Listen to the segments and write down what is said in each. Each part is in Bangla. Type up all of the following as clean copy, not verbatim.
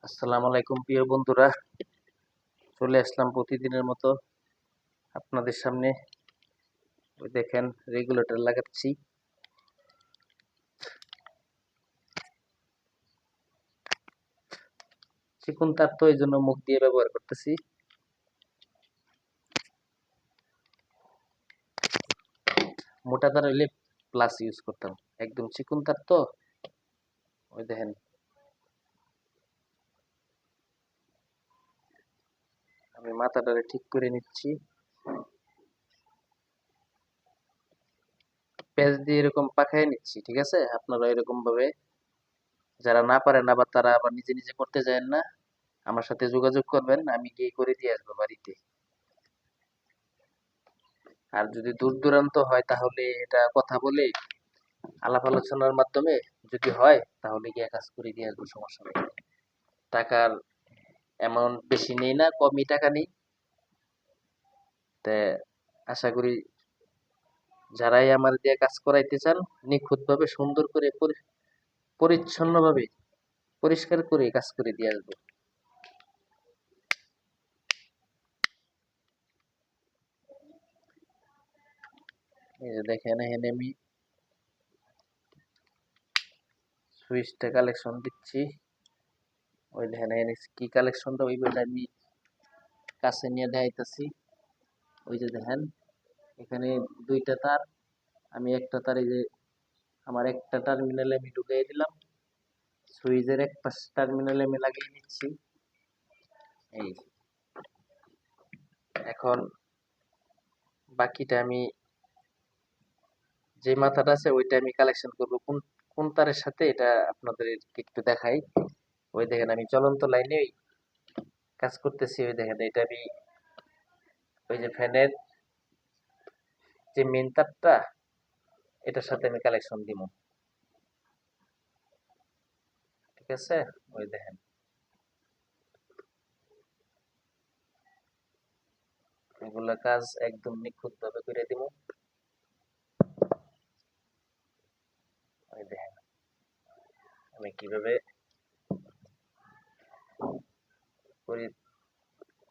আসসালামু আলাইকুম প্রিয় বন্ধুরা, চলে আসলাম প্রতিদিনের মতো আপনাদের সামনে। ওই দেখেন রেগুলেটর লাগাচ্ছি। চিকন তার তো এই জন্য মুখ দিয়ে ব্যবহার করতেছি। মোটা তার হইলে প্লাস ইউজ করতাম, একদম চিকন তার তো। ওই দেখেন আমি মাথাটারে ঠিক করে নিচ্ছি, পেঁচ দিয়ে এরকম পাকায় নিচ্ছি। ঠিক আছে, আপনারা এরকম ভাবে যারা না পারেন আবার তারা আবার নিজে নিজে করতে যাবেন না, আমার সাথে যোগাযোগ করবেন, আমি গিয়ে করে দিয়ে আসবো বাড়িতে। আর যদি দূর দূরান্ত হয় তাহলে এটা কথা বলে আলাপ আলোচনার মাধ্যমে যদি হয় তাহলে গিয়ে কাজ করে দিয়ে আসবো, সমস্যা নেই। টাকার অ্যামাউন্ট বেশি নেই না, কমই টাকা নেই। তা আশা করি যারাই আমার দিয়ে কাজ করাইতে চান নিখুঁতভাবে সুন্দর করে পরিচ্ছন্নভাবে পরিষ্কার করে কাজ করে দিয়ে আসবো। এই যে দেখেন এখানে আমি সুইচটা কালেকশন দিচ্ছি। ওই দেখেন এখানে কি কালেকশনটা ওই বইটা আমি কাছে নিয়ে দেখাইতেছি। ওই যে দেখেন এখানে দুইটা তার, আমি একটা তার এই যে আমার একটা টার্মিনালে আমি ঢুকিয়ে দিলাম, সুইচের এক পাশ টার্মিনালে আমি লাগিয়ে নিচ্ছি। এই এখন বাকিটা আমি যে মাথাটা আছে ওইটা আমি কালেকশন করব কোন কোন তারের সাথে, এটা আপনাদের একটু দেখাই। ওই দেখেন আমি চলন্ত লাইনে কাজ করতেছি। ওই দেখেন এটা আমি ওই যে ফ্যানের যে মেন তারটা এটার সাথে আমি কালেকশন দিব। ঠিক আছে, ওই দেখেন এগুলা কাজ একদম নিখুঁত ভাবে করে দিব। ওই দেখেন আমি কিভাবে করি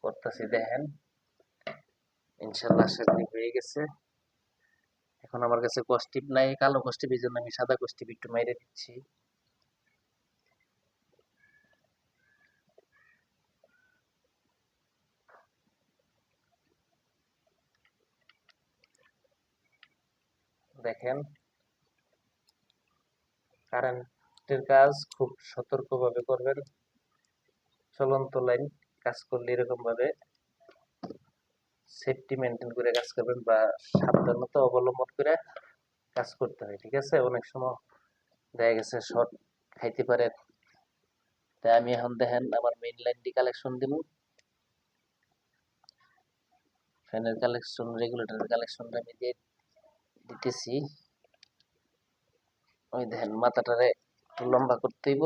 করতেছি, দেখেন ইনশাল্লাহ আশা করি হয়ে গেছে। এখন আমার কাছে কস্টিপ নাই, কালো কস্টিপ, এই জন্য আমি সাদা কস্টিপ একটু মাইরে দিচ্ছি। দেখেন কারেন্টের কাজ খুব সতর্কভাবে করবেন। চলন্ত লাইন কাজ করলে এরকম ভাবে সেফটি মেনটেন করে কাজ করবেন বা সাবধানতা অবলম্বন করে কাজ করতে হয়। ঠিক আছে, অনেক সময় দেখা গেছে শর্ট খাইতে পারে। তাই আমি এখন দেখেন আমার মেইন লাইনটি কালেকশন দিব, ফ্যানের কালেকশন রেগুলেটরের কালেকশনটা আমি দিয়ে দিতেছি। ওই দেখেন মাথাটারে একটু লম্বা করতে হইব,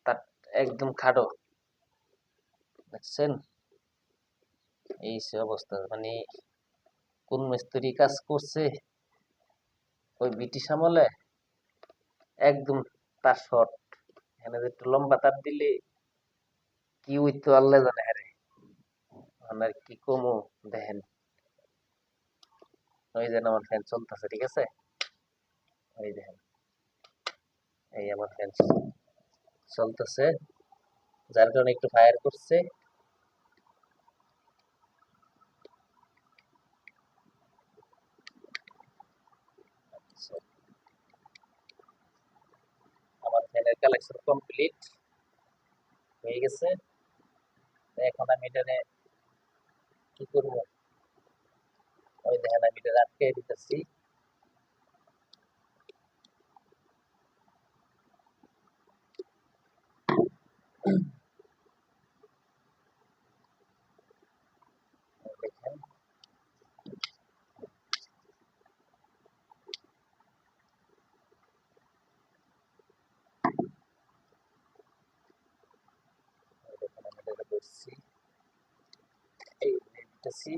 তার একদম খাড়ো, দেখছেন এই সে অবস্থা। মানে কোন মিস্ত্রি কাজ করছে ওই ব্রিটিশ আমলে, একদম তার শর্ট। এখানে যে একটু লম্বা তার দিলে কি হইতো আল্লাহ জানে। হারে আর কি কমু, দেখেন ওই যেন আমার ফ্যান চলতেছে। ঠিক আছে, ওই দেখেন এই আমার ফ্যান চলতেছে, যার কারণে একটু ফায়ার করছে। আচ্ছা, আমার ফ্যানের কালেকশন কমপ্লিট হয়ে গেছে। এখন আমি এটারে কি করব, ওই দেখেন আমি এটা আটকে দিতেছি। দেখেন দেখেন আমি এটা করছি, এই দিতেছি।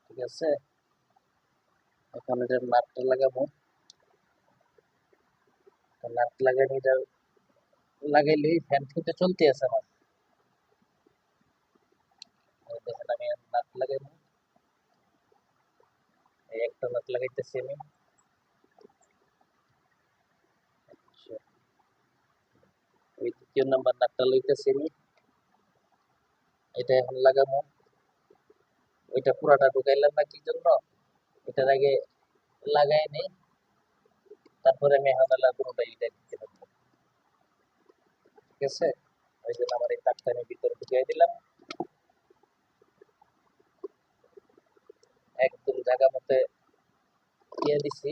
ঠিক আছে, এখন এটার নাটটা লাগাবো। নাট লাগাই এটা লাগাইলে ফ্যান কিন্তু চলতে আছে আমার। দেখেন আমি নাট লাগাইবো, এই একটা নাট লাগাইতেছি আমি। আচ্ছা, ওই দ্বিতীয় নাম্বার নাটটা লইতেছি আমি, এটা এখন লাগাবো। ওইটা পুরাটা ঢুকাইলাম না কি জন্য, এটার আগে লাগাই নেই, তারপরে আমি এখন পুরোটা এটা দিতে পারবো। ঠিক আছে, ওই জন্য আমার এই তারটা আমি ভিতরে ঢুকিয়ে দিলাম, একদম জায়গা মতো দিয়ে দিছি।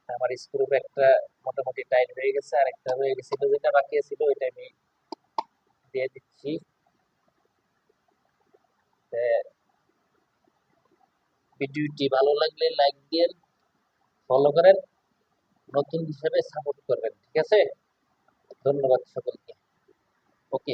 আমার স্ক্রু একটা মোটামুটি টাইট হয়ে গেছে, আর একটা রয়ে গেছিল যেটা বাকি ছিল ওইটা আমি দিয়ে দিচ্ছি। ভিডিওটি ভালো লাগলে লাইক দিন, ফলো করেন, নতুন হিসেবে সাপোর্ট করবেন। ঠিক আছে, ধন্যবাদ সকলকে। ওকে।